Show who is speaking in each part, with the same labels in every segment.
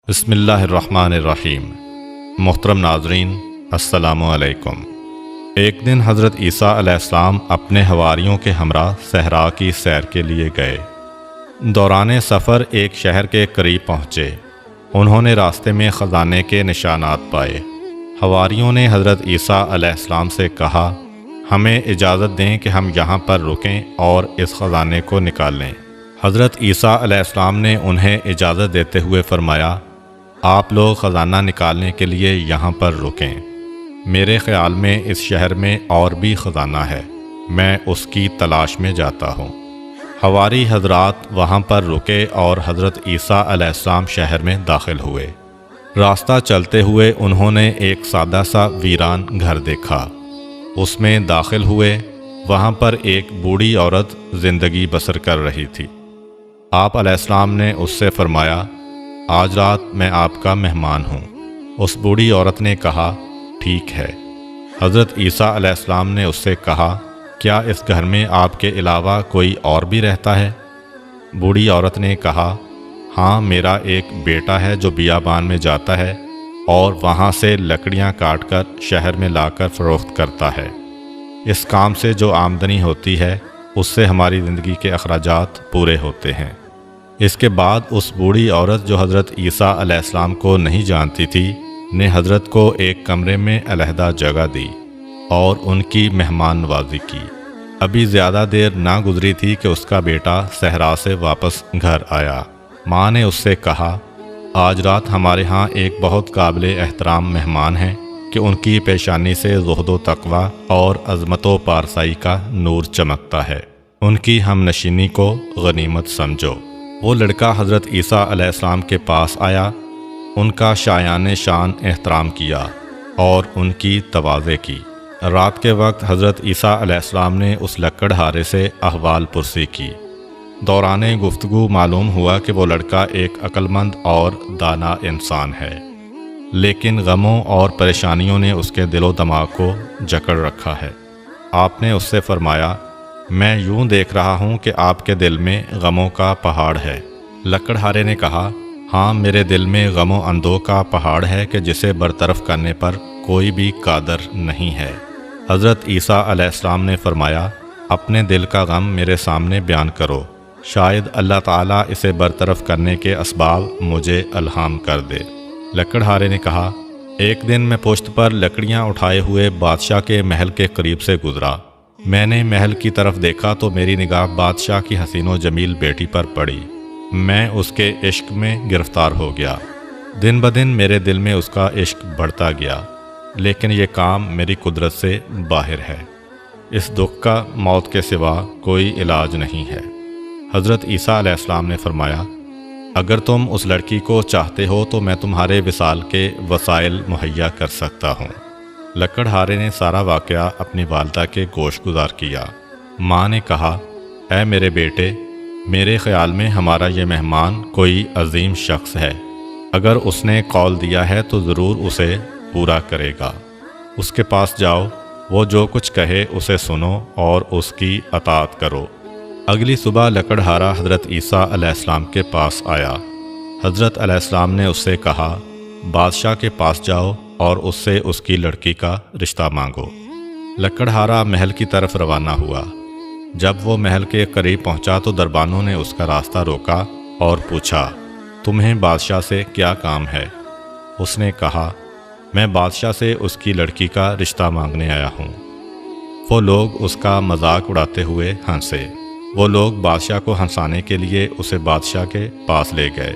Speaker 1: بسم اللہ الرحمن الرحیم۔ محترم ناظرین، السلام علیکم۔ ایک دن حضرت عیسیٰ علیہ السلام اپنے حواریوں کے ہمراہ صحرا کی سیر کے لیے گئے۔ دوران سفر ایک شہر کے قریب پہنچے۔ انہوں نے راستے میں خزانے کے نشانات پائے۔ حواریوں نے حضرت عیسیٰ علیہ السلام سے کہا، ہمیں اجازت دیں کہ ہم یہاں پر رکیں اور اس خزانے کو نکال لیں۔ حضرت عیسیٰ علیہ السلام نے انہیں اجازت دیتے ہوئے فرمایا، آپ لوگ خزانہ نکالنے کے لیے یہاں پر رکیں۔ میرے خیال میں اس شہر میں اور بھی خزانہ ہے، میں اس کی تلاش میں جاتا ہوں۔ حواری حضرات وہاں پر رکے اور حضرت عیسیٰ علیہ السلام شہر میں داخل ہوئے۔ راستہ چلتے ہوئے انہوں نے ایک سادہ سا ویران گھر دیکھا۔ اس میں داخل ہوئے۔ وہاں پر ایک بوڑھی عورت زندگی بسر کر رہی تھی۔ آپ علیہ السلام نے اس سے فرمایا، آج رات میں آپ کا مہمان ہوں۔ اس بوڑھی عورت نے کہا، ٹھیک ہے۔ حضرت عیسیٰ علیہ السلام نے اس سے کہا، کیا اس گھر میں آپ کے علاوہ کوئی اور بھی رہتا ہے؟ بوڑھی عورت نے کہا، ہاں، میرا ایک بیٹا ہے جو بیابان میں جاتا ہے اور وہاں سے لکڑیاں کاٹ کر شہر میں لا کر فروخت کرتا ہے۔ اس کام سے جو آمدنی ہوتی ہے اس سے ہماری زندگی کے اخراجات پورے ہوتے ہیں۔ اس کے بعد اس بوڑھی عورت جو حضرت عیسیٰ علیہ السلام کو نہیں جانتی تھی نے حضرت کو ایک کمرے میں علیحدہ جگہ دی اور ان کی مہمان نوازی کی۔ ابھی زیادہ دیر نہ گزری تھی کہ اس کا بیٹا صحرا سے واپس گھر آیا۔ ماں نے اس سے کہا، آج رات ہمارے ہاں ایک بہت قابل احترام مہمان ہیں کہ ان کی پیشانی سے زہد و تقوی اور عظمت و پارسائی کا نور چمکتا ہے۔ ان کی ہم نشینی کو غنیمت سمجھو۔ وہ لڑکا حضرت عیسیٰ علیہ السلام کے پاس آیا، ان کا شایان شان احترام کیا اور ان کی تواضع کی۔ رات کے وقت حضرت عیسیٰ علیہ السلام نے اس لکڑہارے سے احوال پرسی کی۔ دوران گفتگو معلوم ہوا کہ وہ لڑکا ایک عقلمند اور دانا انسان ہے، لیکن غموں اور پریشانیوں نے اس کے دل و دماغ کو جکڑ رکھا ہے۔ آپ نے اس سے فرمایا، میں یوں دیکھ رہا ہوں کہ آپ کے دل میں غموں کا پہاڑ ہے۔ لکڑہارے نے کہا، ہاں، میرے دل میں غم و اندوہ کا پہاڑ ہے کہ جسے برطرف کرنے پر کوئی بھی قادر نہیں ہے۔ حضرت عیسیٰ علیہ السلام نے فرمایا، اپنے دل کا غم میرے سامنے بیان کرو، شاید اللہ تعالیٰ اسے برطرف کرنے کے اسباب مجھے الہام کر دے۔ لکڑہارے نے کہا، ایک دن میں پشت پر لکڑیاں اٹھائے ہوئے بادشاہ کے محل کے قریب سے گزرا۔ میں نے محل کی طرف دیکھا تو میری نگاہ بادشاہ کی حسین و جمیل بیٹی پر پڑی۔ میں اس کے عشق میں گرفتار ہو گیا۔ دن بدن میرے دل میں اس کا عشق بڑھتا گیا، لیکن یہ کام میری قدرت سے باہر ہے۔ اس دکھ کا موت کے سوا کوئی علاج نہیں ہے۔ حضرت عیسیٰ علیہ السلام نے فرمایا، اگر تم اس لڑکی کو چاہتے ہو تو میں تمہارے وصال کے وسائل مہیا کر سکتا ہوں۔ لکڑہارے نے سارا واقعہ اپنی والدہ کے گوش گزار کیا۔ ماں نے کہا، اے میرے بیٹے، میرے خیال میں ہمارا یہ مہمان کوئی عظیم شخص ہے۔ اگر اس نے قول دیا ہے تو ضرور اسے پورا کرے گا۔ اس کے پاس جاؤ، وہ جو کچھ کہے اسے سنو اور اس کی اطاعت کرو۔ اگلی صبح لکڑہارا حضرت عیسیٰ علیہ السلام کے پاس آیا۔ حضرت علیہ السلام نے اس سے کہا، بادشاہ کے پاس جاؤ اور اس سے اس کی لڑکی کا رشتہ مانگو۔ لکڑہارا محل کی طرف روانہ ہوا۔ جب وہ محل کے قریب پہنچا تو دربانوں نے اس کا راستہ روکا اور پوچھا، تمہیں بادشاہ سے کیا کام ہے؟ اس نے کہا، میں بادشاہ سے اس کی لڑکی کا رشتہ مانگنے آیا ہوں۔ وہ لوگ اس کا مذاق اڑاتے ہوئے ہنسے۔ وہ لوگ بادشاہ کو ہنسانے کے لیے اسے بادشاہ کے پاس لے گئے۔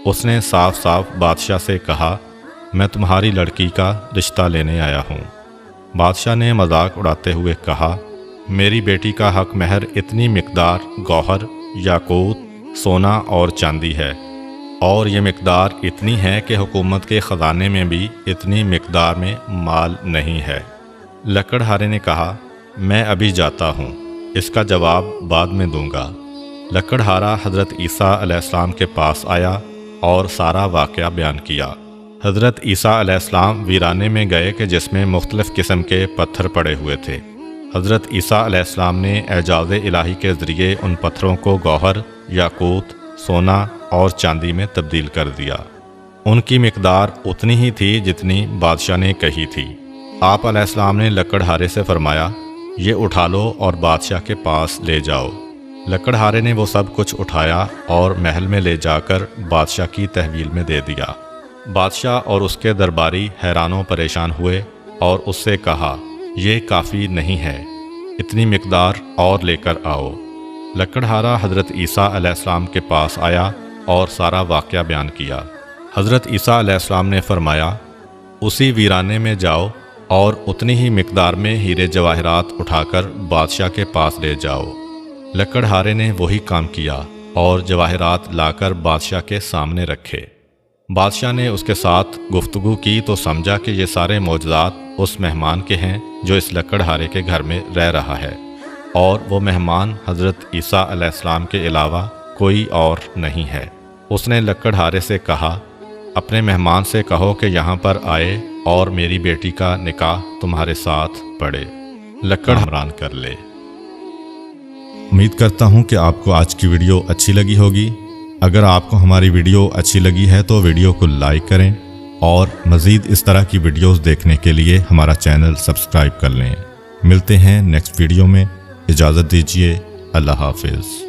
Speaker 1: اس نے صاف صاف بادشاہ سے کہا، میں تمہاری لڑکی کا رشتہ لینے آیا ہوں۔ بادشاہ نے مذاق اڑاتے ہوئے کہا، میری بیٹی کا حق مہر اتنی مقدار گوہر، یاقوت، سونا اور چاندی ہے، اور یہ مقدار اتنی ہے کہ حکومت کے خزانے میں بھی اتنی مقدار میں مال نہیں ہے۔ لکڑہارے نے کہا، میں ابھی جاتا ہوں، اس کا جواب بعد میں دوں گا۔ لکڑہارا حضرت عیسیٰ علیہ السلام کے پاس آیا اور سارا واقعہ بیان کیا۔ حضرت عیسیٰ علیہ السلام ویرانے میں گئے کہ جس میں مختلف قسم کے پتھر پڑے ہوئے تھے۔ حضرت عیسیٰ علیہ السلام نے اعجاز الہی کے ذریعے ان پتھروں کو گوہر، یاقوت، سونا اور چاندی میں تبدیل کر دیا۔ ان کی مقدار اتنی ہی تھی جتنی بادشاہ نے کہی تھی۔ آپ علیہ السلام نے لکڑہارے سے فرمایا، یہ اٹھا لو اور بادشاہ کے پاس لے جاؤ۔ لکڑہارے نے وہ سب کچھ اٹھایا اور محل میں لے جا کر بادشاہ کی تحویل میں دے دیا۔ بادشاہ اور اس کے درباری حیران و پریشان ہوئے اور اس سے کہا، یہ کافی نہیں ہے، اتنی مقدار اور لے کر آؤ۔ لکڑہارا حضرت عیسیٰ علیہ السلام کے پاس آیا اور سارا واقعہ بیان کیا۔ حضرت عیسیٰ علیہ السلام نے فرمایا، اسی ویرانے میں جاؤ اور اتنی ہی مقدار میں ہیرے جواہرات اٹھا کر بادشاہ کے پاس لے جاؤ۔ لکڑہارے نے وہی کام کیا اور جواہرات لا کر بادشاہ کے سامنے رکھے۔ بادشاہ نے اس کے ساتھ گفتگو کی تو سمجھا کہ یہ سارے معجزات اس مہمان کے ہیں جو اس لکڑہارے کے گھر میں رہ رہا ہے، اور وہ مہمان حضرت عیسیٰ علیہ السلام کے علاوہ کوئی اور نہیں ہے۔ اس نے لکڑہارے سے کہا، اپنے مہمان سے کہو کہ یہاں پر آئے اور میری بیٹی کا نکاح تمہارے ساتھ پڑھے، لکڑ حمران کر لے۔ امید کرتا ہوں کہ آپ کو آج کی ویڈیو اچھی لگی ہوگی۔ اگر آپ کو ہماری ویڈیو اچھی لگی ہے تو ویڈیو کو لائک کریں اور مزید اس طرح کی ویڈیوز دیکھنے کے لیے ہمارا چینل سبسکرائب کر لیں۔ ملتے ہیں نیکسٹ ویڈیو میں، اجازت دیجیے، اللہ حافظ۔